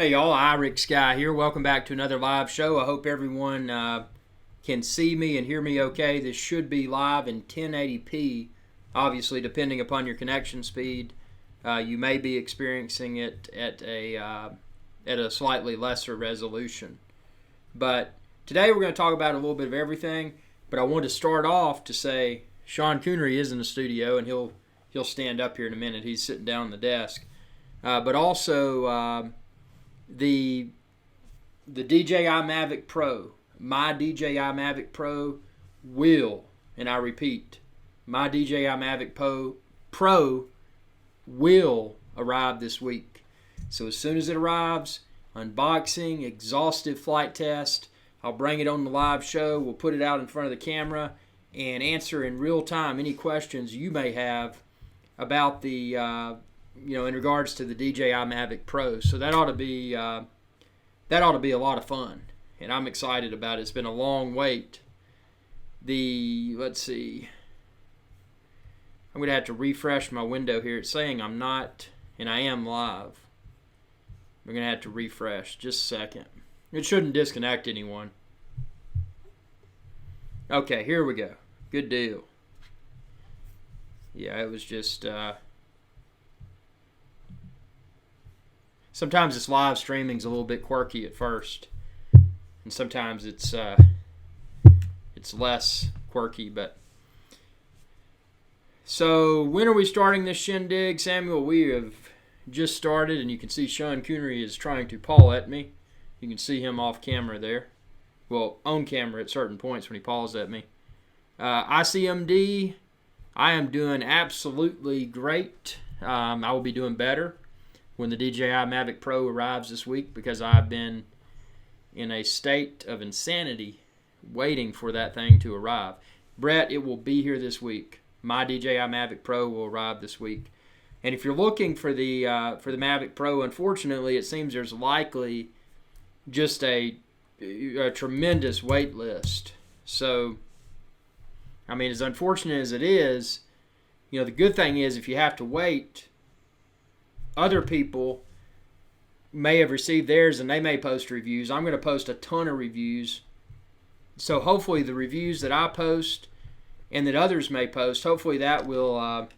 Hey y'all, IrixGuy here. Welcome back to another live show. I hope everyone can see me and hear me okay. This should be live in 1080p. Obviously, depending upon your connection speed, you may be experiencing it at a slightly lesser resolution. But today we're going to talk about a little bit of everything. But I want to start off to say Sean Coonery is in the studio, and he'll stand up here in a minute. He's sitting down on the desk. But also the DJI Mavic Pro, my DJI Mavic Pro will, and I repeat, my DJI Mavic Pro will arrive this week. So as soon as it arrives, unboxing, exhaustive flight test, I'll bring it on the live show. We'll put it out in front of the camera and answer in real time any questions you may have about the in regards to the DJI Mavic Pro. So that ought to be a lot of fun, and I'm excited about it. It's been a long wait. Let's see. I'm gonna have to refresh my window here. It's saying I'm not, and I am live. We're gonna have to refresh. Just a second. It shouldn't disconnect anyone. Okay, here we go. Good deal. Yeah, it was just. Sometimes this live streaming's a little bit quirky at first, and sometimes it's less quirky. But so when are we starting this shindig, Samuel? We have just started, and you can see Sean Coonery is trying to paw at me. You can see him off camera there. Well, on camera at certain points when he paws at me. ICMD, I am doing absolutely great. I will be doing better when the DJI Mavic Pro arrives this week, because I've been in a state of insanity waiting for that thing to arrive. Brett, it will be here this week. My DJI Mavic Pro will arrive this week. And if you're looking for the Mavic Pro, unfortunately, it seems there's likely just a tremendous wait list. So, I mean, as unfortunate as it is, the good thing is if you have to wait, other people may have received theirs and they may post reviews. I'm going to post a ton of reviews. So hopefully the reviews that I post and that others may post, hopefully that will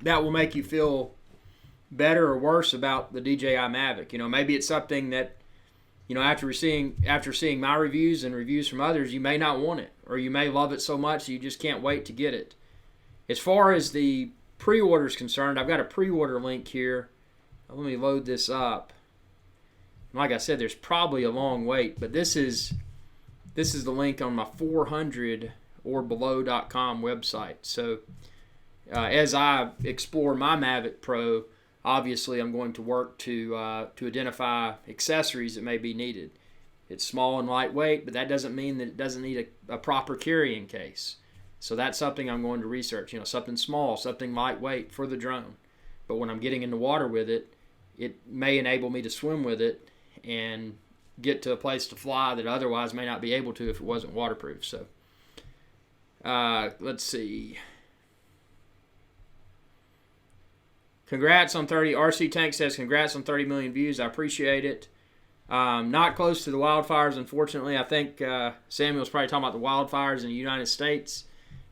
make you feel better or worse about the DJI Mavic. Maybe it's something that, after seeing my reviews and reviews from others, you may not want it, or you may love it so much you just can't wait to get it. As far as the pre-order is concerned, I've got a pre-order link here. Let me load this up. Like I said, there's probably a long wait, but this is the link on my 400orbelow.com website. So as I explore my Mavic Pro, obviously I'm going to work to identify accessories that may be needed. It's small and lightweight, but that doesn't mean that it doesn't need a proper carrying case. So that's something I'm going to research, something small, something lightweight for the drone. But when I'm getting in the water with it, it may enable me to swim with it and get to a place to fly that otherwise may not be able to if it wasn't waterproof. So let's see. Congrats on 30. RC Tank says, congrats on 30 million views. I appreciate it. Not close to the wildfires, unfortunately. I think Samuel's probably talking about the wildfires in the United States.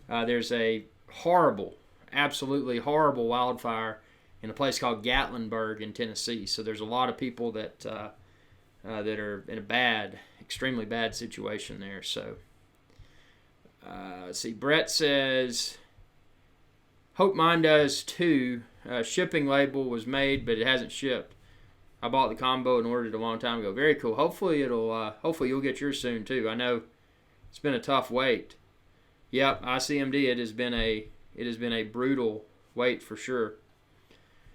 There's a horrible, absolutely horrible wildfire in a place called Gatlinburg in Tennessee. So there's a lot of people that are in a extremely bad situation there. So let's see. Brett says, hope mine does too. Shipping label was made, but it hasn't shipped. I bought the combo and ordered it a long time ago. Very cool. Hopefully you'll get yours soon too. I know it's been a tough wait. Yep, ICMD. It has been a brutal wait for sure.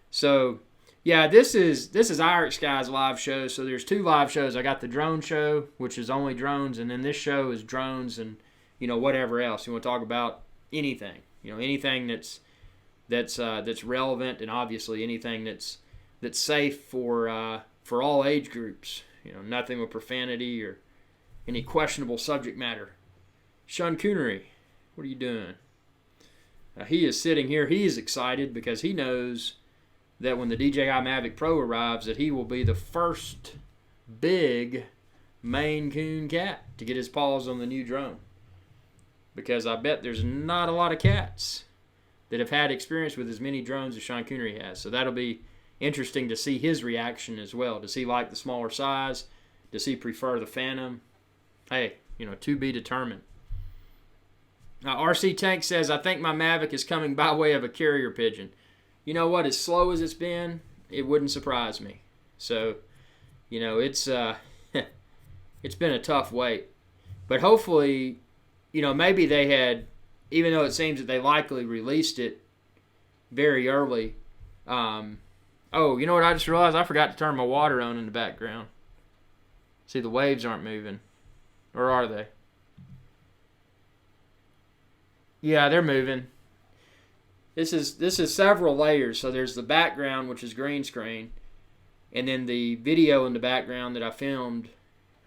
So, yeah, this is IrixGuy's live show. So there's two live shows. I got the drone show, which is only drones, and then this show is drones and whatever else you want to talk about. Anything, anything that's relevant, and obviously anything that's safe for all age groups. Nothing with profanity or any questionable subject matter. Sean Coonery, what are you doing? He is sitting here. He is excited because he knows that when the DJI Mavic Pro arrives, that he will be the first big Maine Coon cat to get his paws on the new drone. Because I bet there's not a lot of cats that have had experience with as many drones as Sean Connery has. So that'll be interesting to see his reaction as well. Does he like the smaller size? Does he prefer the Phantom? Hey, to be determined. RC Tank says, I think my Mavic is coming by way of a carrier pigeon. You know what? As slow as it's been, it wouldn't surprise me. So, it's it's been a tough wait. But hopefully, maybe they had, even though it seems that they likely released it very early. Oh, you know what I just realized? I forgot to turn my water on in the background. See, the waves aren't moving. Or are they? Yeah, they're moving. This is several layers. So there's the background, which is green screen, and then the video in the background that I filmed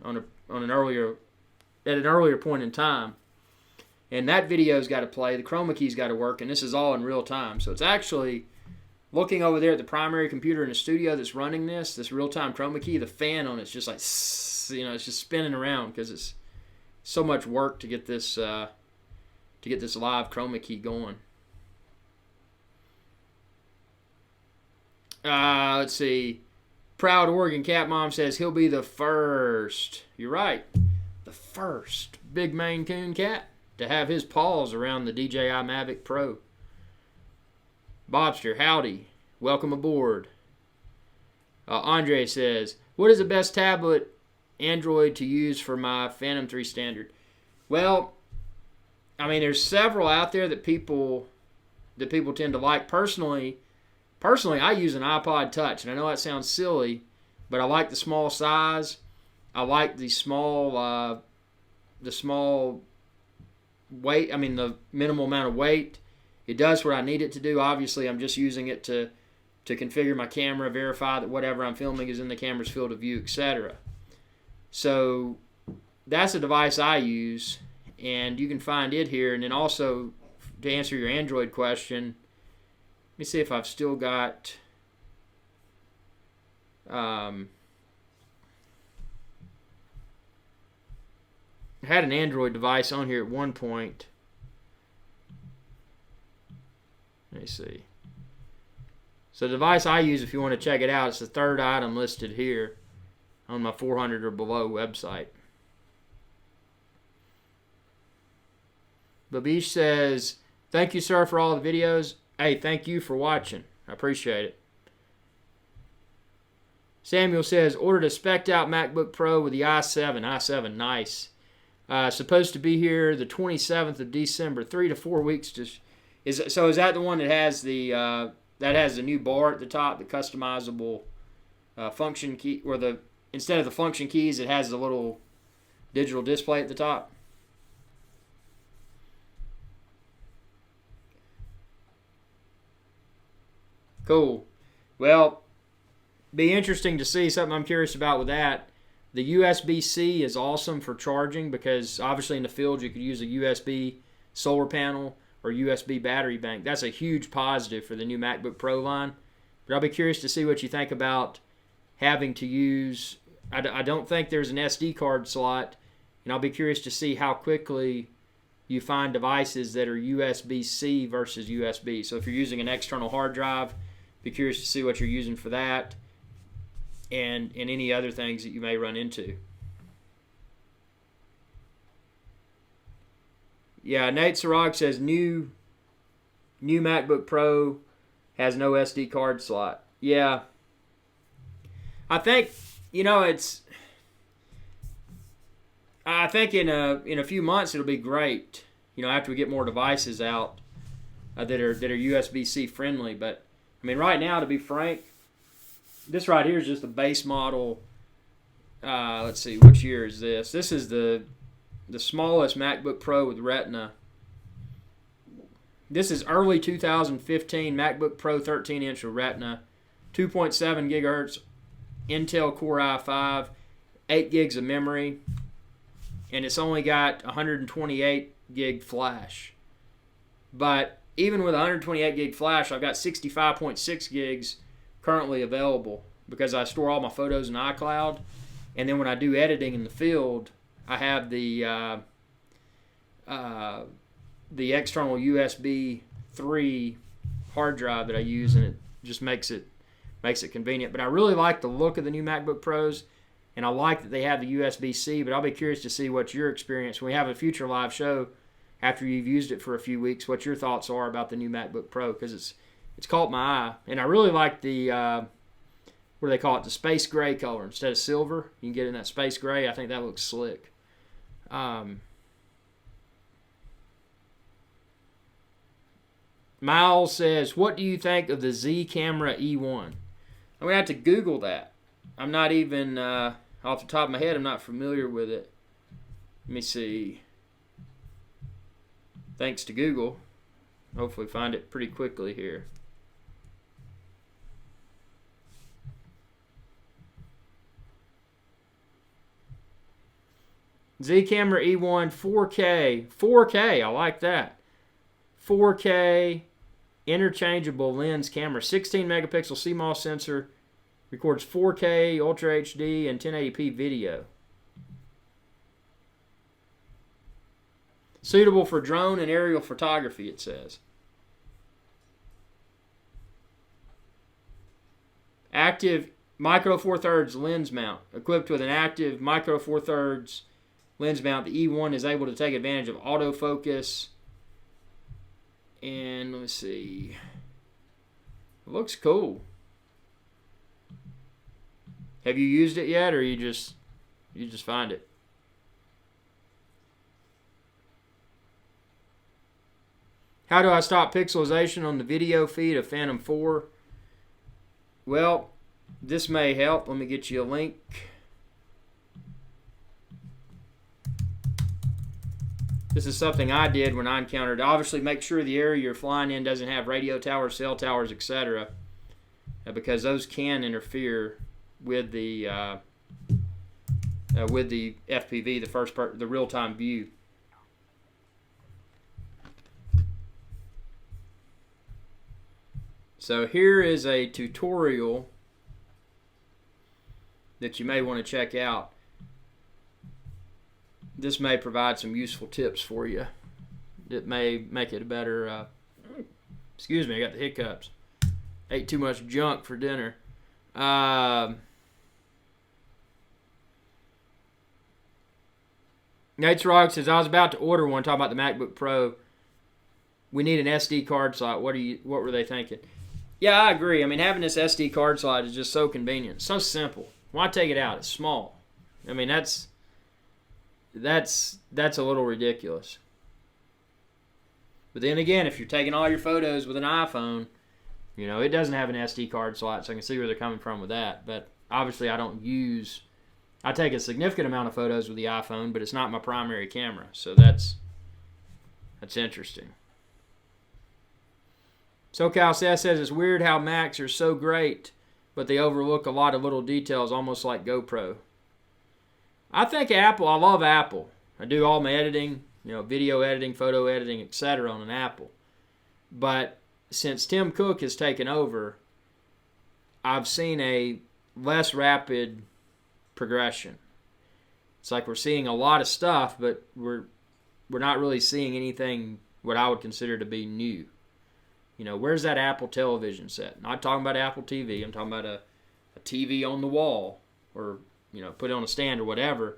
at an earlier point in time. And that video's got to play. The chroma key's got to work, and this is all in real time. So it's actually looking over there at the primary computer in the studio that's running this real-time chroma key. The fan on it's just like, it's just spinning around because it's so much work to get this live chroma key going. Let's see. Proud Oregon Cat Mom says he'll be the first. You're right. The first big Maine Coon cat to have his paws around the DJI Mavic Pro. Bobster, howdy. Welcome aboard. Andre says, what is the best tablet Android to use for my Phantom 3 Standard? Well, I mean, there's several out there that people tend to like. Personally, I use an iPod Touch, and I know that sounds silly, but I like the small size. I like the small weight. I mean, the minimal amount of weight. It does what I need it to do. Obviously, I'm just using it to configure my camera, verify that whatever I'm filming is in the camera's field of view, etc. So that's a device I use, and you can find it here. And then also, to answer your Android question, let me see if I've still got I had an Android device on here at one point. Let me see. So the device I use, if you want to check it out, it's the third item listed here on my 400 or below website. Babish says, thank you, sir, for all the videos. Hey, thank you for watching. I appreciate it. Samuel says, ordered a spec'd out MacBook Pro with the i7. Nice. Supposed to be here the 27th of December. 3 to 4 weeks. Is that the one that has the new bar at the top, the customizable function key, or instead of the function keys, it has the little digital display at the top? Cool. Well, be interesting to see. Something I'm curious about with that. The USB-C is awesome for charging because obviously in the field you could use a USB solar panel or USB battery bank. That's a huge positive for the new MacBook Pro line. But I'll be curious to see what you think about having to use, I don't think there's an SD card slot, and I'll be curious to see how quickly you find devices that are USB-C versus USB. So if you're using an external hard drive, be curious to see what you're using for that and any other things that you may run into. Yeah, Nate Sarag says new MacBook Pro has no SD card slot. Yeah. I think, I think in a few months it'll be great, after we get more devices out that are USB-C friendly. But, I mean, right now, to be frank, this right here is just the base model. Let's see, which year is this? This is the smallest MacBook Pro with Retina. This is early 2015 MacBook Pro 13-inch with Retina, 2.7 gigahertz Intel Core i5, 8 gigs of memory, and it's only got 128 gig flash. But even with 128 gig flash, I've got 65.6 gigs currently available because I store all my photos in iCloud, and then when I do editing in the field, I have the external USB 3 hard drive that I use, and it just makes it convenient. But I really like the look of the new MacBook Pros, and I like that they have the USB-C, but I'll be curious to see what your experience, when we have a future live show after you've used it for a few weeks, what your thoughts are about the new MacBook Pro, because it's caught my eye. And I really like the, what do they call it, the space gray color instead of silver. You can get in that space gray. I think that looks slick. Miles says, what do you think of the Z Camera E1? I'm going to have to Google that. I'm not even, off the top of my head, I'm not familiar with it. Let me see. Thanks to Google. Hopefully find it pretty quickly here. Z Camera E1 4K. 4K, I like that. 4K interchangeable lens camera. 16 megapixel CMOS sensor. Records 4K, Ultra HD, and 1080p video. Suitable for drone and aerial photography, it says. Active micro four thirds lens mount. Equipped with an active micro four thirds lens mount, the E1 is able to take advantage of autofocus. And let me see. It looks cool. Have you used it yet, or you just find it? How do I stop pixelization on the video feed of Phantom 4? Well, this may help. Let me get you a link. This is something I did when I encountered. Obviously, make sure the area you're flying in doesn't have radio towers, cell towers, etc., because those can interfere with the FPV, the real-time view. So here is a tutorial that you may want to check out. This may provide some useful tips for you. It may make it a better. Excuse me, I got the hiccups. Ate too much junk for dinner. Nate's Rock says, I was about to order one, talking about the MacBook Pro. We need an SD card slot. What were they thinking? Yeah, I agree. I mean, having this SD card slot is just so convenient. So simple. Why take it out? It's small. I mean, that's a little ridiculous. But then again, if you're taking all your photos with an iPhone, you know, it doesn't have an SD card slot, so I can see where they're coming from with that. But obviously I take a significant amount of photos with the iPhone, but it's not my primary camera. So that's interesting. SoCal says it's weird how Macs are so great, but they overlook a lot of little details, almost like GoPro. I think Apple, I love Apple. I do all my editing, you know, video editing, photo editing, etc. on an Apple. But since Tim Cook has taken over, I've seen a less rapid progression. It's like we're seeing a lot of stuff, but we're not really seeing anything what I would consider to be new. You know, where's that Apple television set? Not talking about Apple TV. I'm talking about a TV on the wall, or, you know, put it on a stand or whatever,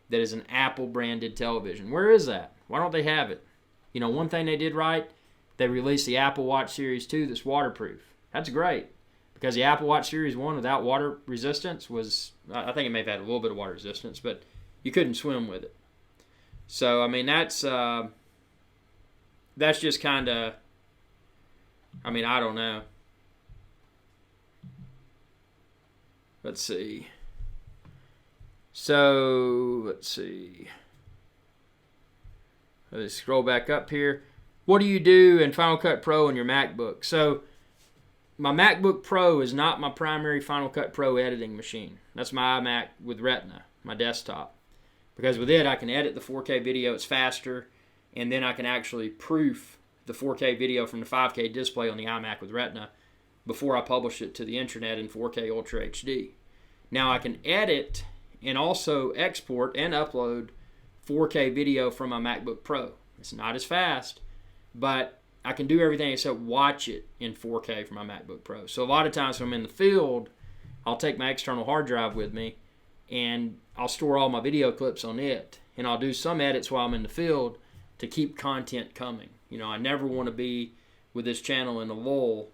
that is an Apple branded television. Where is that? Why don't they have it? You know, one thing they did right, they released the Apple Watch Series 2 that's waterproof. That's great, because the Apple Watch Series 1 without water resistance was, I think it may have had a little bit of water resistance, but you couldn't swim with it. So, I mean, that's just kind of, I mean, I don't know. Let's see. So, let's see. Let's scroll back up here. What do you do in Final Cut Pro on your MacBook? So, my MacBook Pro is not my primary Final Cut Pro editing machine. That's my iMac with Retina, my desktop. Because with it, I can edit the 4K video. It's faster. And then I can actually proof the 4K video from the 5K display on the iMac with Retina before I publish it to the internet in 4K Ultra HD. Now I can edit and also export and upload 4K video from my MacBook Pro. It's not as fast, but I can do everything except watch it in 4K from my MacBook Pro. So a lot of times when I'm in the field, I'll take my external hard drive with me and I'll store all my video clips on it. And I'll do some edits while I'm in the field to keep content coming. You know, I never want to be with this channel in a lull.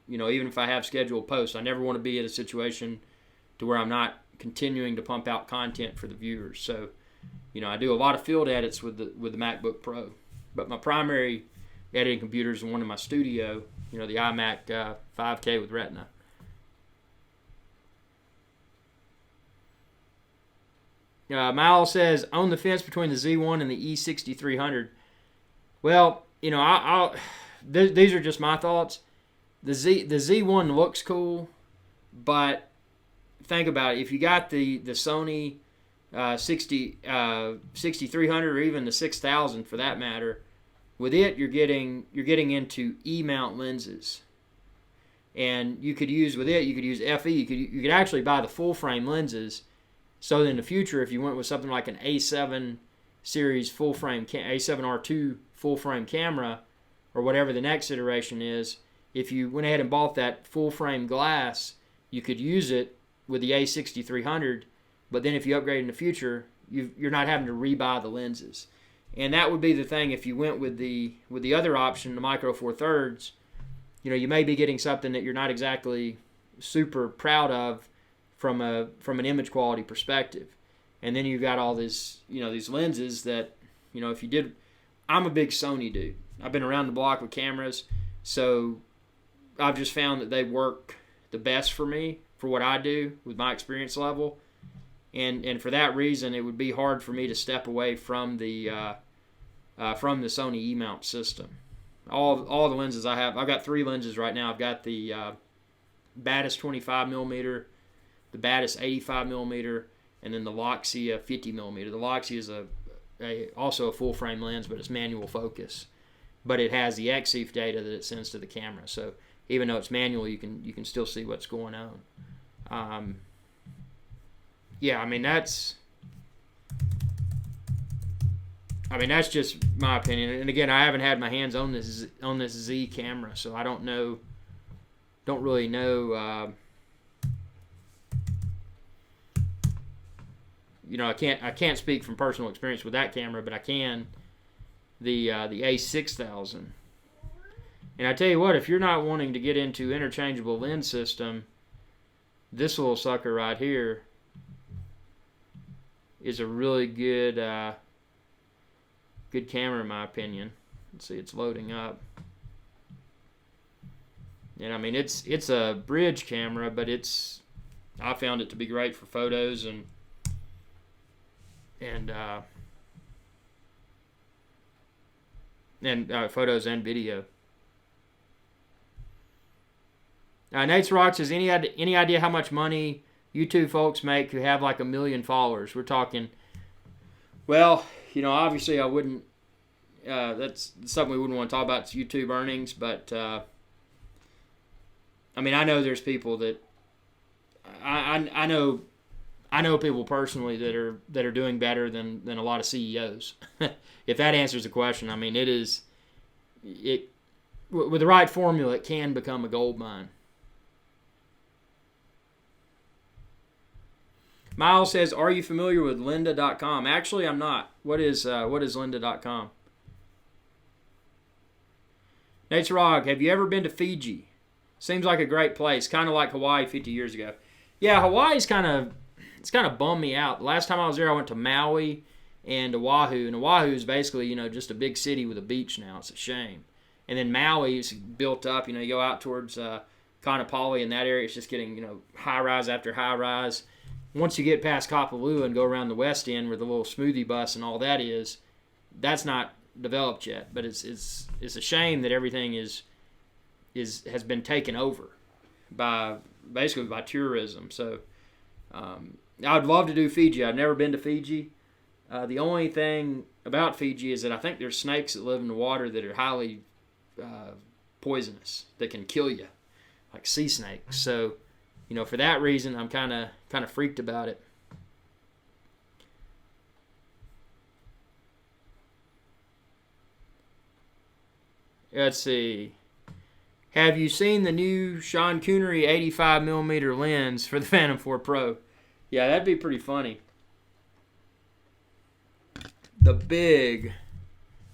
You know, even if I have scheduled posts, I never want to be in a situation to where I'm not continuing to pump out content for the viewers. So, you know, I do a lot of field edits with the MacBook Pro. But my primary editing computer is the one in my studio, you know, the iMac 5K with Retina. Miles says, on the fence between the Z1 and the E6300. Well, you know, these are just my thoughts. The Z1 looks cool, but think about it. If you got the Sony 6300 or even the 6000 for that matter, with it you're getting into E-mount lenses, and you could use FE. You could actually buy the full frame lenses. So in the future, if you went with something like an A7 series full frame, A7R2 full frame camera, or whatever the next iteration is, if you went ahead and bought that full frame glass, you could use it with the A6300. But then if you upgrade in the future, you're not having to rebuy the lenses. And that would be the thing if you went with the other option, the Micro Four Thirds. You know, you may be getting something that you're not exactly super proud of from an image quality perspective. And then you've got all this, you know, these lenses that, you know, if you did, I'm a big Sony dude. I've been around the block with cameras, so I've just found that they work the best for me for what I do with my experience level. And for that reason, it would be hard for me to step away from the Sony E-mount system. All the lenses I have, I've got 3 lenses right now. I've got the Batis 25mm, the Batis 85mm, and then the Loxia 50mm. The Loxia is also a full frame lens, but it's manual focus. But it has the XEF data that it sends to the camera. So even though it's manual, you can still see what's going on. Yeah, I mean that's just my opinion. And again, I haven't had my hands on this Z camera, so I don't really know. You know, I can't speak from personal experience with that camera, but I can the A6000. And I tell you what, if you're not wanting to get into interchangeable lens system, this little sucker right here is a really good good camera in my opinion. Let's see, it's loading up. And I mean, it's a bridge camera, but I found it to be great for photos and photos and video. Nate's Rock says, any idea how much money YouTube folks make who have like 1 million followers? We're talking, well, you know, obviously I wouldn't, that's something we wouldn't want to talk about, it's YouTube earnings, but I mean, I know there's people that, I know people personally that are doing better than a lot of CEOs. If that answers the question, I mean, it with the right formula, it can become a gold mine. Miles says, are you familiar with lynda.com? Actually, I'm not. What is lynda.com? Nate's Rog, have you ever been to Fiji? Seems like a great place, kind of like Hawaii 50 years ago. Yeah, Hawaii's kind of bummed me out. The last time I was there, I went to Maui and Oahu, and Oahu is basically, you know, just a big city with a beach now. It's a shame. And then Maui is built up. You know, you go out towards Kaanapali and that area, it's just getting, you know, high rise after high rise. Once you get past Kapalua and go around the west end where the little smoothie bus and all that is, that's not developed yet. But it's a shame that everything has been taken over by tourism. So I'd love to do Fiji. I've never been to Fiji. The only thing about Fiji is that I think there's snakes that live in the water that are highly poisonous that can kill you. like sea snakes. So, for that reason, I'm kind of freaked about it. Let's see. Have you seen the new Sean Connery 85mm lens for the Phantom 4 Pro? Yeah, that'd be pretty funny. The big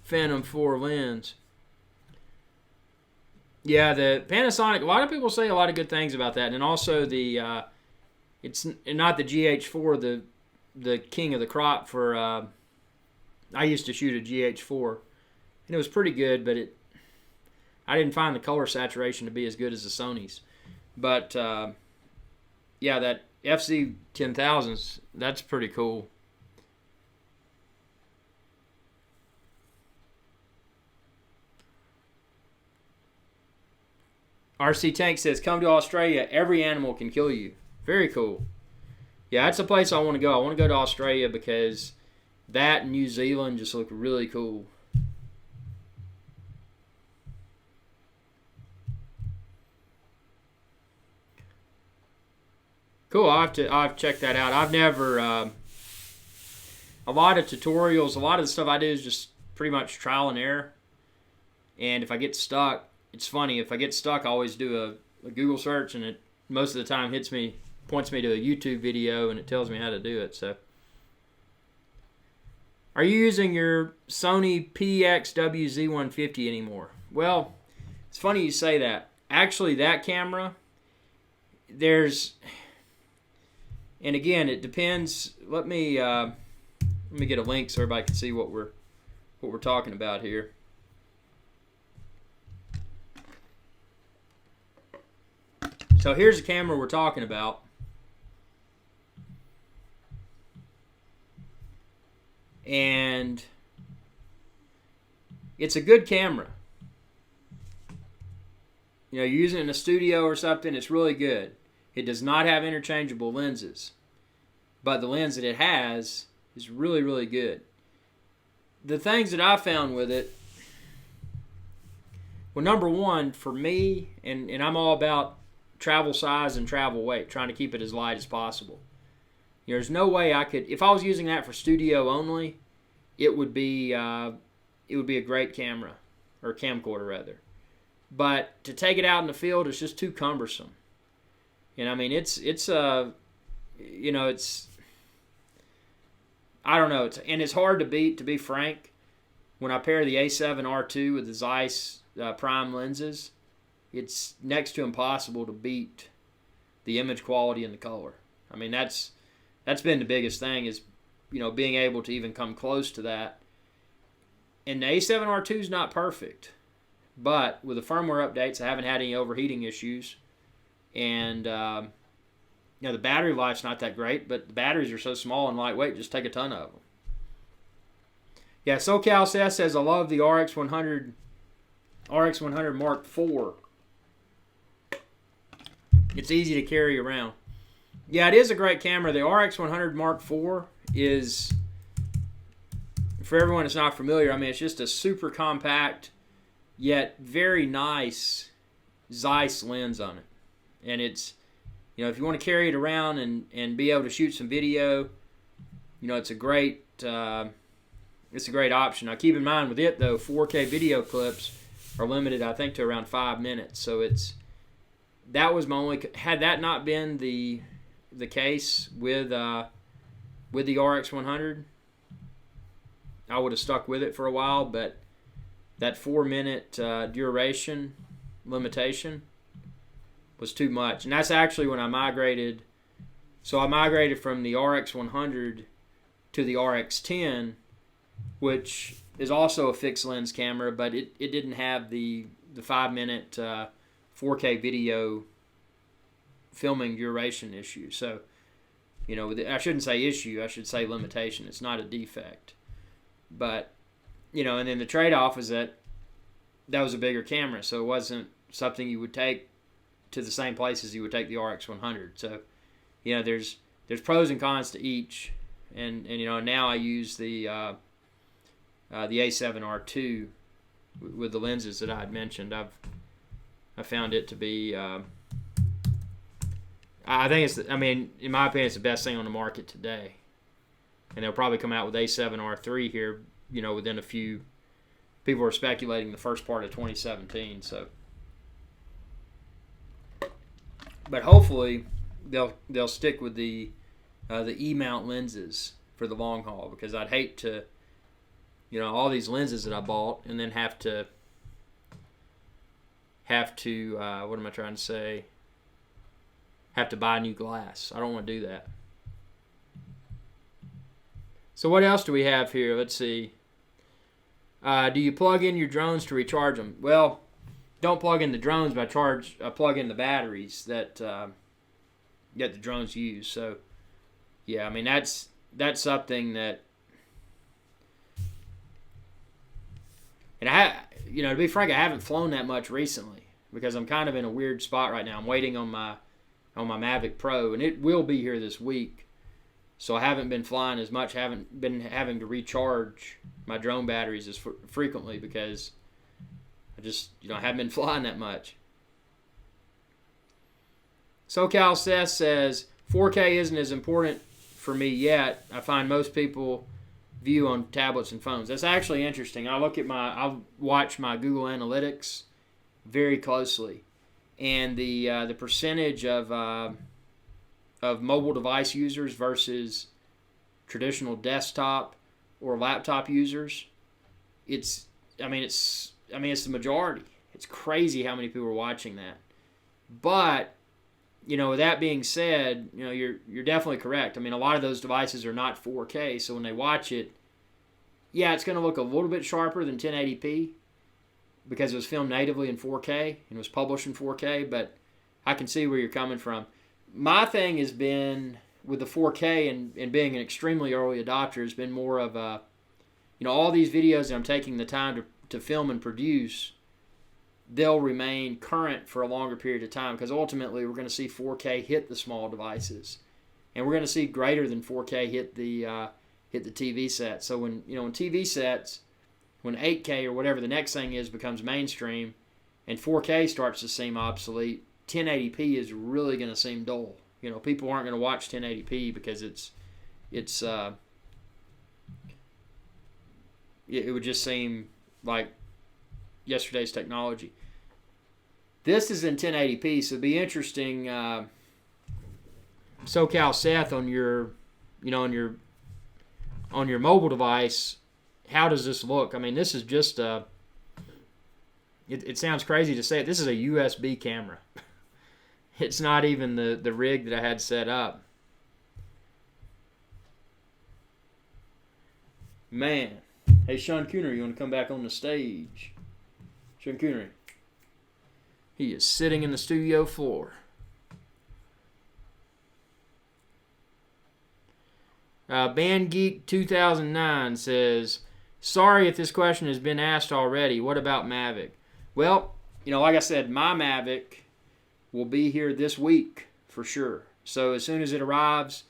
Phantom 4 lens. Yeah, the Panasonic, a lot of people say a lot of good things about that. And also it's not the GH4, the king of the crop for, I used to shoot a GH4. And it was pretty good, but I didn't find the color saturation to be as good as the Sony's. But, yeah, that FC 10,000s, that's pretty cool. RC Tank says, come to Australia, every animal can kill you. Very cool. Yeah, that's a place I want to go. I want to go to Australia because that and New Zealand just look really cool. Cool, I'll have to check that out. I've never, a lot of tutorials, a lot of the stuff I do is just pretty much trial and error. And if I get stuck, it's funny, if I get stuck, I always do a Google search, and it most of the time points me to a YouTube video, and it tells me how to do it. So, are you using your Sony PXW-Z150 anymore? Well, it's funny you say that. Actually, that camera, and again, it depends. Let me get a link so everybody can see what we're talking about here. So here's the camera we're talking about. And it's a good camera. You're using it in a studio or something, it's really good. It does not have interchangeable lenses. But the lens that it has is really, really good. The things that I found with it, well, number one, for me, and I'm all about travel size and travel weight, trying to keep it as light as possible. There's no way I could, if I was using that for studio only, it would be a great camera, or camcorder rather. But to take it out in the field, it's just too cumbersome. And I mean, it's I don't know, it's hard to beat, to be frank. When I pair the A7R2 with the Zeiss prime lenses, it's next to impossible to beat the image quality and the color. I mean, that's been the biggest thing, is being able to even come close to that. And the A7R2 is not perfect, but with the firmware updates, I haven't had any overheating issues. And the battery life's not that great, but the batteries are so small and lightweight, just take a ton of them. Yeah, SoCal says I love the RX100 Mark IV. It's easy to carry around. Yeah, it is a great camera. The RX100 Mark IV is, for everyone that's not familiar, I mean, it's just a super compact, yet very nice Zeiss lens on it. And it's, if you want to carry it around and be able to shoot some video, it's a great option. Now, keep in mind with it, though, 4K video clips are limited, I think, to around 5 minutes. So that was my only. Had that not been the case with the RX100, I would have stuck with it for a while. But that 4-minute duration limitation was too much, and that's actually when I migrated. So I migrated from the RX100 to the RX10, which is also a fixed lens camera, but it didn't have the 5-minute 4K video filming duration issue. So, I shouldn't say issue, I should say limitation. It's not a defect. But, and then the trade-off is that was a bigger camera, so it wasn't something you would take to the same places you would take the RX100. So, there's pros and cons to each. And now I use the A7R2 with the lenses that I had mentioned. I found it to be I think it's. I mean, in my opinion, it's the best thing on the market today. And they'll probably come out with A7R3 here. Within a few. People are speculating the first part of 2017. So, but hopefully they'll stick with the E-mount lenses for the long haul, because I'd hate to, all these lenses that I bought and then have to what am I trying to say? Have to buy new glass. I don't want to do that. So what else do we have here? Let's see. Do you plug in your drones to recharge them? Well, don't plug in the drones, but I plug in the batteries that the drones use. So, yeah, I mean that's something that, and to be frank, I haven't flown that much recently because I'm kind of in a weird spot right now. I'm waiting on my Mavic Pro, and it will be here this week. So I haven't been flying as much, haven't been having to recharge my drone batteries as frequently because I just, haven't been flying that much. SoCal Seth says, 4K isn't as important for me yet. I find most people view on tablets and phones. That's actually interesting. I'll watch my Google Analytics very closely, and the percentage of mobile device users versus traditional desktop or laptop users, it's the majority. It's crazy how many people are watching that. But with that being said, you're definitely correct. I mean, a lot of those devices are not 4K, so when they watch it, yeah, it's going to look a little bit sharper than 1080p because it was filmed natively in 4K and was published in 4K, but I can see where you're coming from. My thing has been with the 4K and being an extremely early adopter has been more of a, all these videos that I'm taking the time to film and produce, they'll remain current for a longer period of time because ultimately we're going to see 4K hit the small devices, and we're going to see greater than 4K hit the TV set. So when TV sets, when 8K or whatever the next thing is becomes mainstream, and 4K starts to seem obsolete, 1080p is really going to seem dull. People aren't going to watch 1080p because it would just seem like yesterday's technology. This is in 1080p, so it'd be interesting. SoCal Seth on your mobile device. How does this look? I mean, this is just it sounds crazy to say it. This is a USB camera. It's not even the rig that I had set up. Man. Hey, Sean Cooner, you want to come back on the stage? Sean Cooner. He is sitting in the studio floor. BandGeek 2009 says, sorry if this question has been asked already. What about Mavic? Well, like I said, my Mavic will be here this week for sure. So as soon as it arrives,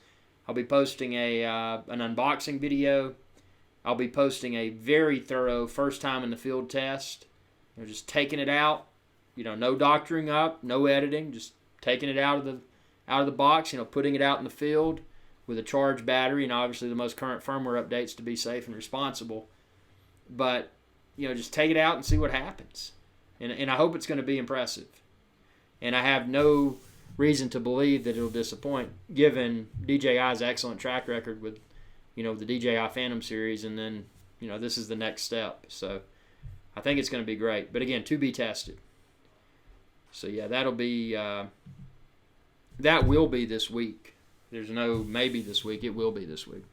I'll be posting an unboxing video. I'll be posting a very thorough first time in the field test. Just taking it out, no doctoring up, no editing, just taking it out of the box, putting it out in the field with a charged battery and obviously the most current firmware updates to be safe and responsible. But just take it out and see what happens. And I hope it's going to be impressive. And I have no reason to believe that it'll disappoint, given DJI's excellent track record with, the DJI Phantom series, and then, this is the next step. So I think it's going to be great. But again, to be tested. So yeah, that will be this week. There's no maybe this week. It will be this week.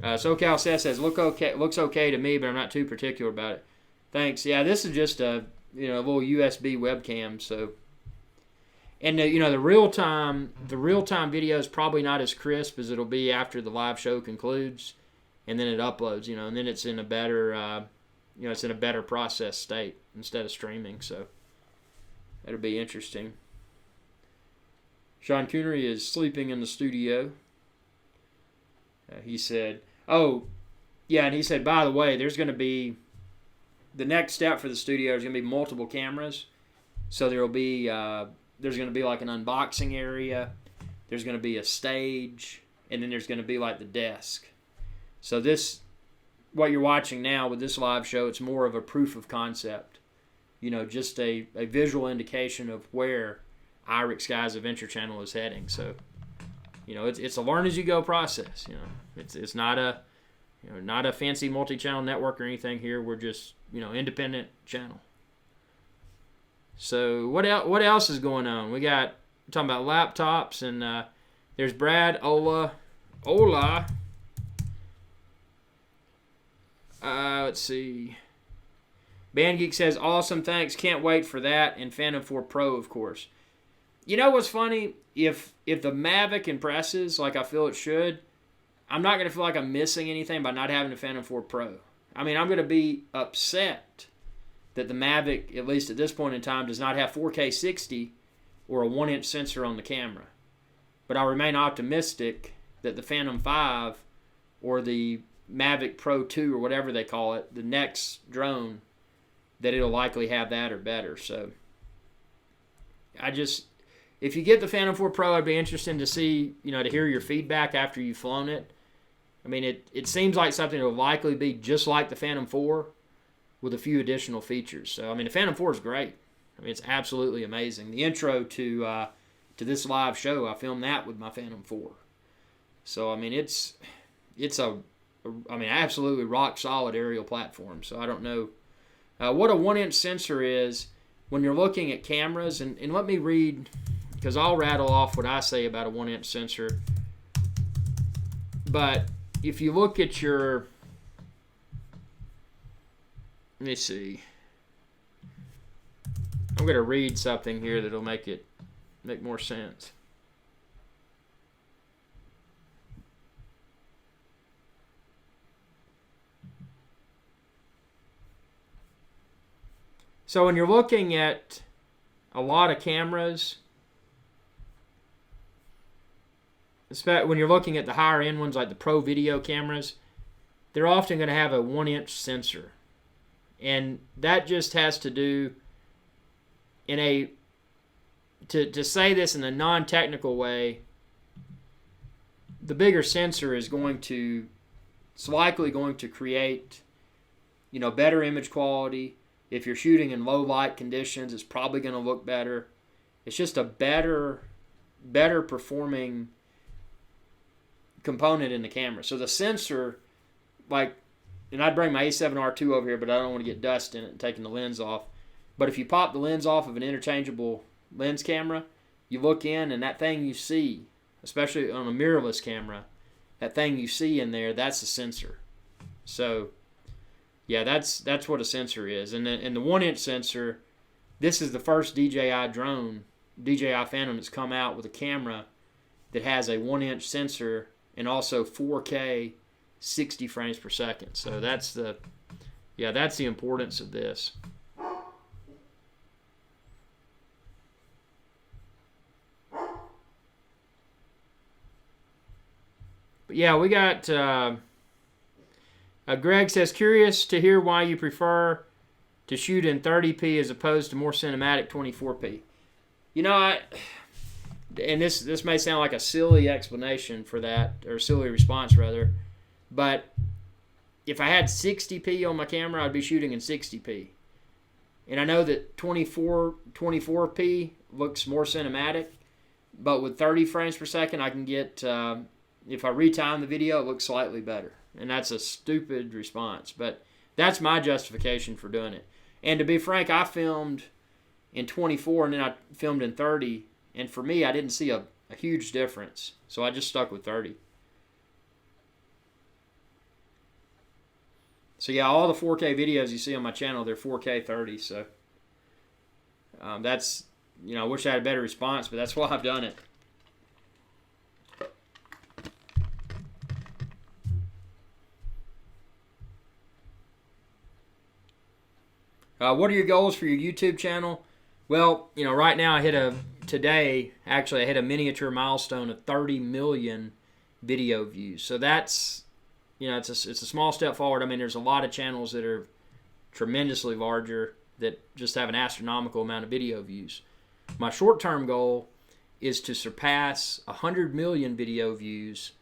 SoCal Seth says, looks okay to me, but I'm not too particular about it. Thanks. Yeah, this is just a little USB webcam. So, and the real time video is probably not as crisp as it'll be after the live show concludes, and then it uploads. And then it's in a better it's in a better process state instead of streaming. So that'll be interesting. Sean Coonery is sleeping in the studio. He said, oh, yeah, and he said, by the way, there's going to be the next step for the studio is going to be multiple cameras. So there'll be there's going to be like an unboxing area. There's going to be a stage, and then there's going to be like the desk. So this, what you're watching now with this live show, it's more of a proof of concept. You know, just a visual indication of where IrixGuy's Adventure Channel is heading. So, you know, it's a learn as you go process. You know, it's not a not a fancy multi-channel network or anything here. We're just, you know, independent channel. So what else is going on? We got, we're talking about laptops, and there's Brad Ola. Let's see. BandGeek says, awesome, thanks, can't wait for that, and Phantom 4 Pro, of course. You know what's funny? If the Mavic impresses like I feel it should, I'm not going to feel like I'm missing anything by not having the Phantom 4 Pro. I mean, I'm going to be upset that the Mavic, at least at this point in time, does not have 4K 60 or a 1-inch sensor on the camera. But I remain optimistic that the Phantom 5 or the Mavic Pro 2 or whatever they call it, the next drone, that it'll likely have that or better. So if you get the Phantom 4 Pro, I'd be interested to see, you know, to hear your feedback after you've flown it. I mean, it seems like something that will likely be just like the Phantom 4 with a few additional features. So, I mean, the Phantom 4 is great. I mean, it's absolutely amazing. The intro to this live show, I filmed that with my Phantom 4. So, I mean, it's absolutely rock solid aerial platform. So, I don't know what a 1-inch sensor is when you're looking at cameras. And let me read, because I'll rattle off what I say about a 1-inch sensor. But if you look at your, let me see. I'm going to read something here that'll make more sense. So when you're looking at a lot of cameras, when you're looking at the higher end ones like the Pro video cameras, they're often going to have a 1-inch sensor. And that just has to do to say this in a non-technical way, the bigger sensor is it's likely going to create, you know, better image quality. If you're shooting in low light conditions, it's probably going to look better. It's just a better performing component in the camera. So the sensor, like, and I'd bring my A7R2 over here, but I don't want to get dust in it and taking the lens off. But if you pop the lens off of an interchangeable lens camera, you look in and that thing you see, especially on a mirrorless camera, that thing you see in there, that's the sensor. So, yeah, that's what a sensor is. And the 1-inch sensor, this is the first DJI drone, DJI Phantom, that's come out with a camera that has a 1-inch sensor and also 4K 60 frames per second. So that's the importance of this. But yeah, we got Greg says, curious to hear why you prefer to shoot in 30p as opposed to more cinematic 24p. You know, and this may sound like a silly explanation for that, or silly response rather, but if I had 60p on my camera, I'd be shooting in 60p. And I know that 24p looks more cinematic, but with 30 frames per second, I can get, if I retime the video, it looks slightly better. And that's a stupid response, but that's my justification for doing it. And to be frank, I filmed in 24 and then I filmed in 30, and for me, I didn't see a huge difference, so I just stuck with 30. So yeah, all the 4K videos you see on my channel, they're 4K 30, so that's, you know, I wish I had a better response, but that's why I've done it. What are your goals for your YouTube channel? Well, you know, right now I hit a miniature milestone of 30 million video views. So that's, you know, it's a small step forward. I mean, there's a lot of channels that are tremendously larger that just have an astronomical amount of video views. My short-term goal is to surpass 100 million video views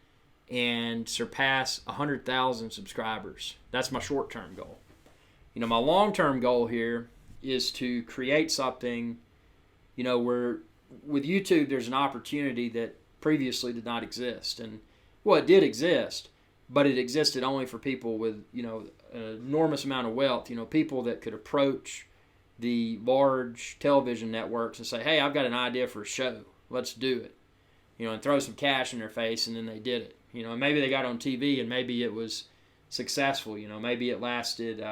and surpass 100,000 subscribers. That's my short-term goal. My long-term goal here is to create something, where with YouTube there's an opportunity that previously did not exist. And, well, it did exist, but it existed only for people with, an enormous amount of wealth, people that could approach the large television networks and say, hey, I've got an idea for a show. Let's do it. And throw some cash in their face, and then they did it. And maybe they got on TV, and maybe it was successful. Maybe it lasted,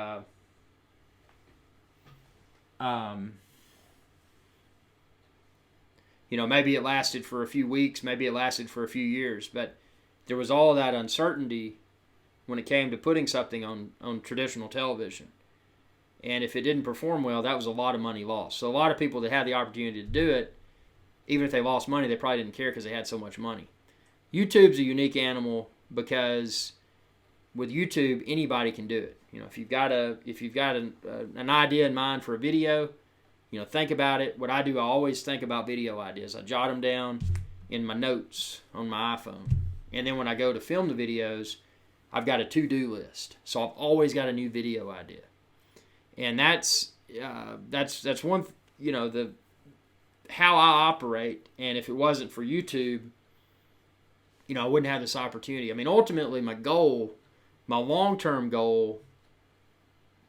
maybe it lasted for a few weeks, maybe it lasted for a few years, but there was all that uncertainty when it came to putting something on traditional television. And if it didn't perform well, that was a lot of money lost. So a lot of people that had the opportunity to do it, even if they lost money, they probably didn't care because they had so much money. YouTube's a unique animal because with YouTube, anybody can do it. If you've got an idea in mind for a video, think about it. What I do, I always think about video ideas. I jot them down in my notes on my iPhone. And then when I go to film the videos, I've got a to-do list. So I've always got a new video idea. And that's one, how I operate. And if it wasn't for YouTube, I wouldn't have this opportunity. I mean, ultimately, my long-term goal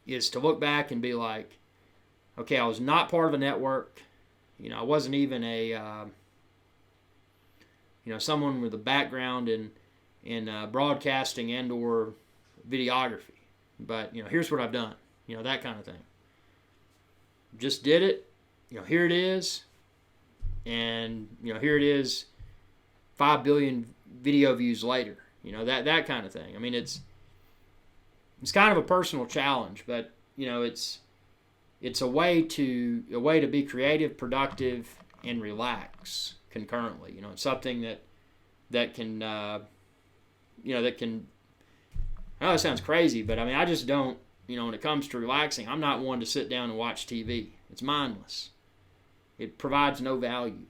is to look back and be like, okay, I was not part of a network. I wasn't even someone with a background in broadcasting and or videography. But, here's what I've done. That kind of thing. Just did it. Here it is. And, here it is 5 billion video views later. That kind of thing. I mean, it's kind of a personal challenge, but, it's a way to be creative, productive, and relax concurrently. It's something that can that can. I know it sounds crazy, but I mean, I just don't. When it comes to relaxing, I'm not one to sit down and watch TV. It's mindless. It provides no value,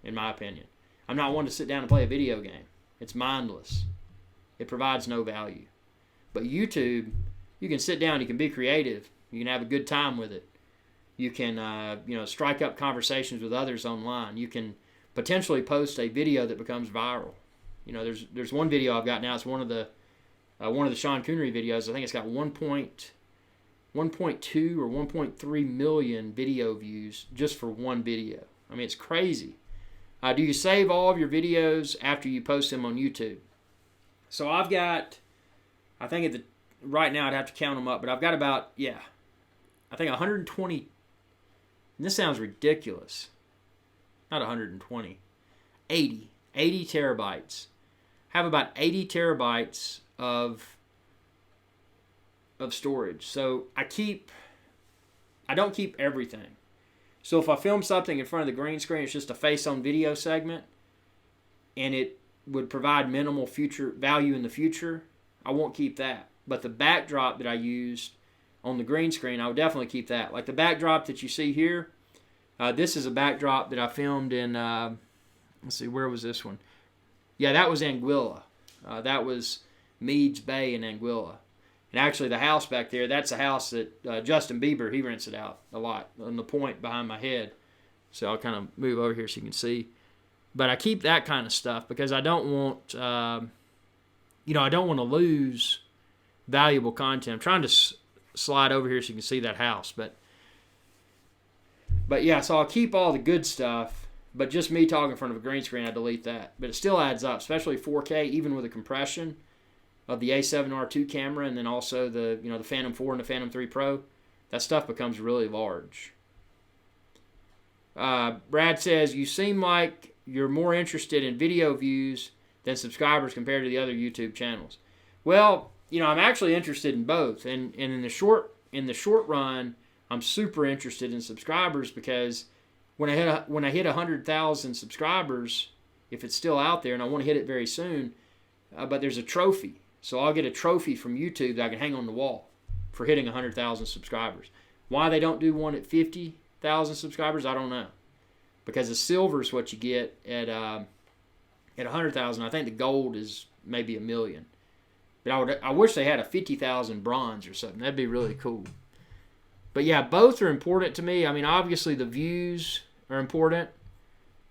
in my opinion. I'm not one to sit down and play a video game. It's mindless. It provides no value. But YouTube, you can sit down, you can be creative, you can have a good time with it. You can, strike up conversations with others online. You can potentially post a video that becomes viral. There's one video I've got now. It's one of the Sean Connery videos. I think it's got 1.2 or 1.3 million video views just for one video. I mean, it's crazy. Do you save all of your videos after you post them on YouTube? So I've got, I think right now I'd have to count them up, but I've got about, I think 120, and this sounds ridiculous, not 120, 80 terabytes. I have about 80 terabytes of storage. So I don't keep everything. So if I film something in front of the green screen, it's just a face-on video segment, and it would provide minimal future value in the future, I won't keep that. But the backdrop that I used on the green screen, I would definitely keep that. Like the backdrop that you see here, this is a backdrop that I filmed in, let's see, where was this one? Yeah, that was Anguilla. That was Meads Bay in Anguilla. And actually the house back there, that's a house that Justin Bieber, he rents it out a lot on the point behind my head. So I'll kind of move over here so you can see. But I keep that kind of stuff because I don't want, I don't want to lose valuable content. I'm trying to slide over here so you can see that house. But yeah, so I'll keep all the good stuff, but just me talking in front of a green screen, I delete that. But it still adds up, especially 4K, even with the compression of the A7R2 camera, and then also the Phantom 4 and the Phantom 3 Pro. That stuff becomes really large. Brad says, you seem like you're more interested in video views than subscribers compared to the other YouTube channels. Well, I'm actually interested in both, and in the short run, I'm super interested in subscribers because when I hit 100,000 subscribers, if it's still out there, and I want to hit it very soon, but there's a trophy, so I'll get a trophy from YouTube that I can hang on the wall for hitting 100,000 subscribers. Why they don't do one at 50,000 subscribers, I don't know. Because the silver is what you get at 100,000. I think the gold is maybe 1 million. But I wish they had a 50,000 bronze or something. That'd be really cool. But yeah, both are important to me. I mean, obviously the views are important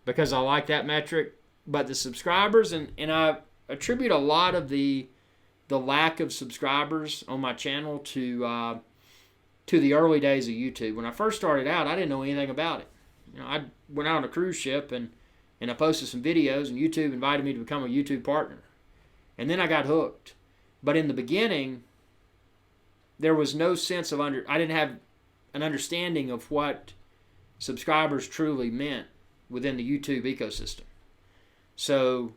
because I like that metric. But the subscribers, and I attribute a lot of the lack of subscribers on my channel to the early days of YouTube. When I first started out, I didn't know anything about it. I went out on a cruise ship and I posted some videos, and YouTube invited me to become a YouTube partner. And then I got hooked. But in the beginning, there was no sense of I didn't have an understanding of what subscribers truly meant within the YouTube ecosystem. So,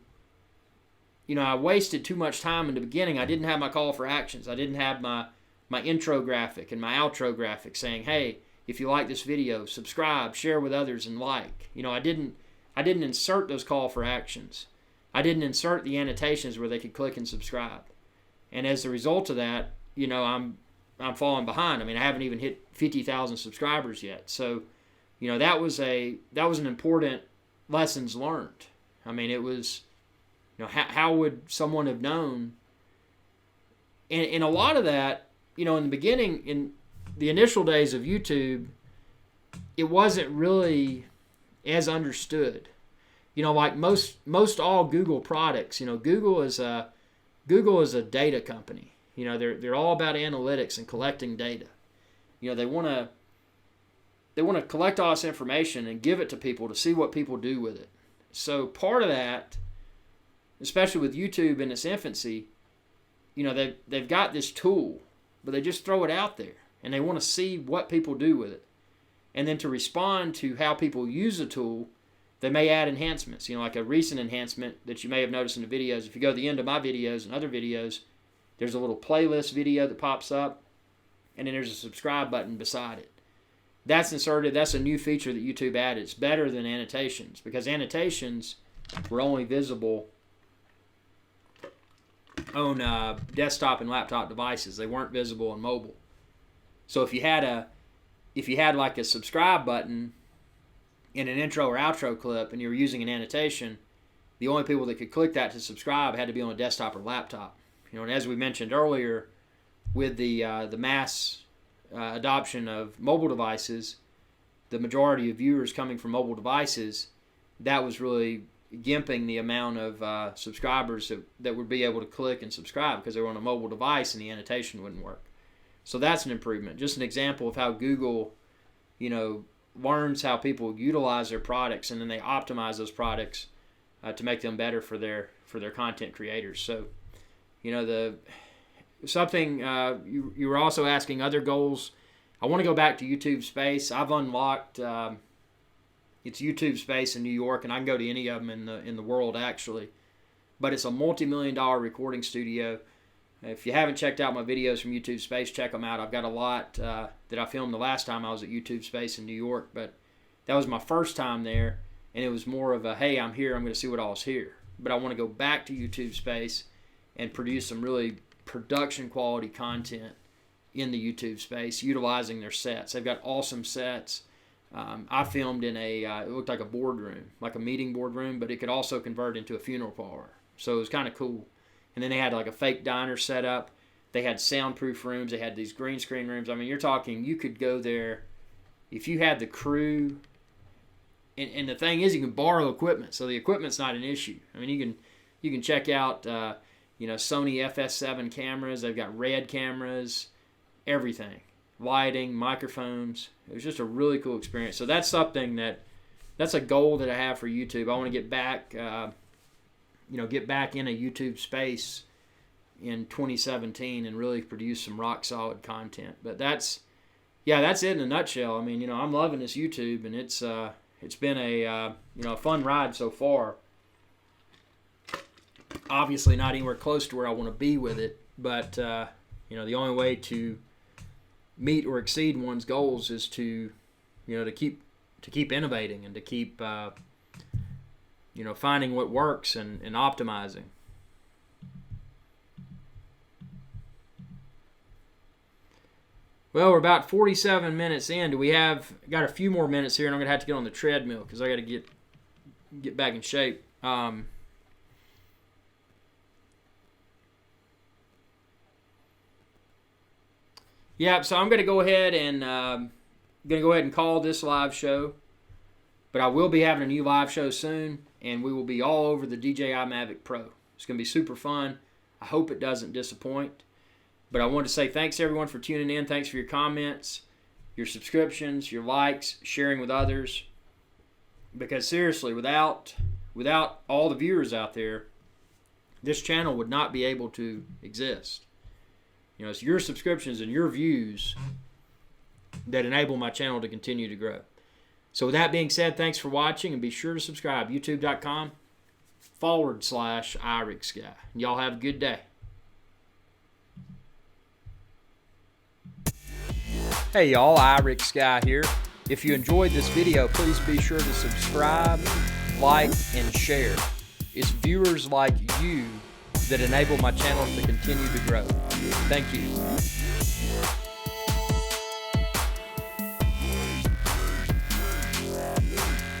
I wasted too much time in the beginning. I didn't have my call for actions. I didn't have my intro graphic and my outro graphic saying, hey, if you like this video, subscribe, share with others, and like. I didn't insert those call for actions. I didn't insert the annotations where they could click and subscribe. And as a result of that, I'm falling behind. I mean, I haven't even hit 50,000 subscribers yet. So, that was an important lessons learned. I mean, it was, how would someone have known? And a lot of that, in the beginning, in the initial days of YouTube, it wasn't really as understood. Like most all Google products, Google is a data company. They're all about analytics and collecting data. They want to collect all this information and give it to people to see what people do with it. So part of that, especially with YouTube in its infancy, they've got this tool, but they just throw it out there and they want to see what people do with it. And then to respond to how people use the tool, they may add enhancements, like a recent enhancement that you may have noticed in the videos. If you go to the end of my videos and other videos, there's a little playlist video that pops up, and then there's a subscribe button beside it. That's inserted. That's a new feature that YouTube added. It's better than annotations because annotations were only visible on desktop and laptop devices. They weren't visible on mobile. So if you had like a subscribe button in an intro or outro clip and you were using an annotation, the only people that could click that to subscribe had to be on a desktop or laptop. And as we mentioned earlier, with the mass adoption of mobile devices, the majority of viewers coming from mobile devices, that was really gimping the amount of subscribers that would be able to click and subscribe because they were on a mobile device and the annotation wouldn't work. So that's an improvement. Just an example of how Google, learns how people utilize their products, and then they optimize those products to make them better for their content creators. So, you were also asking other goals. I want to go back to YouTube Space. I've unlocked it's YouTube Space in New York, and I can go to any of them in the world actually. But it's a multi-million-dollar recording studio. If you haven't checked out my videos from YouTube Space, check them out. I've got a lot that I filmed the last time I was at YouTube Space in New York, but that was my first time there, and it was more of a, hey, I'm here, I'm going to see what all's here. But I want to go back to YouTube Space and produce some really production quality content in the YouTube Space, utilizing their sets. They've got awesome sets. I filmed in it looked like a boardroom, like a meeting boardroom, but it could also convert into a funeral parlor. So it was kind of cool. And then they had like a fake diner set up. They had soundproof rooms. They had these green screen rooms. I mean, you're talking, you could go there if you had the crew. And the thing is, you can borrow equipment, so the equipment's not an issue. I mean, you can check out Sony FS7 cameras. They've got RED cameras, everything, lighting, microphones. It was just a really cool experience. So that's something that's a goal that I have for YouTube. I want to get back. Get back in a YouTube Space in 2017 and really produce some rock solid content. But that's it in a nutshell. I mean, I'm loving this YouTube, and it's been a fun ride so far. Obviously not anywhere close to where I want to be with it, but the only way to meet or exceed one's goals is to keep innovating and to keep finding what works and optimizing. Well, we're about 47 minutes in. Got a few more minutes here, and I'm going to have to get on the treadmill because I got to get back in shape. Yeah, so I'm going to go ahead and call this live show. But I will be having a new live show soon, and we will be all over the DJI Mavic Pro. It's going to be super fun. I hope it doesn't disappoint. But I wanted to say thanks everyone for tuning in. Thanks for your comments, your subscriptions, your likes, sharing with others. Because seriously, without all the viewers out there, this channel would not be able to exist. You know, it's your subscriptions and your views that enable my channel to continue to grow. So with that being said, thanks for watching, and be sure to subscribe. YouTube.com/IrixGuy. Y'all have a good day. Hey y'all, IrixGuy here. If you enjoyed this video, please be sure to subscribe, like, and share. It's viewers like you that enable my channel to continue to grow. Thank you.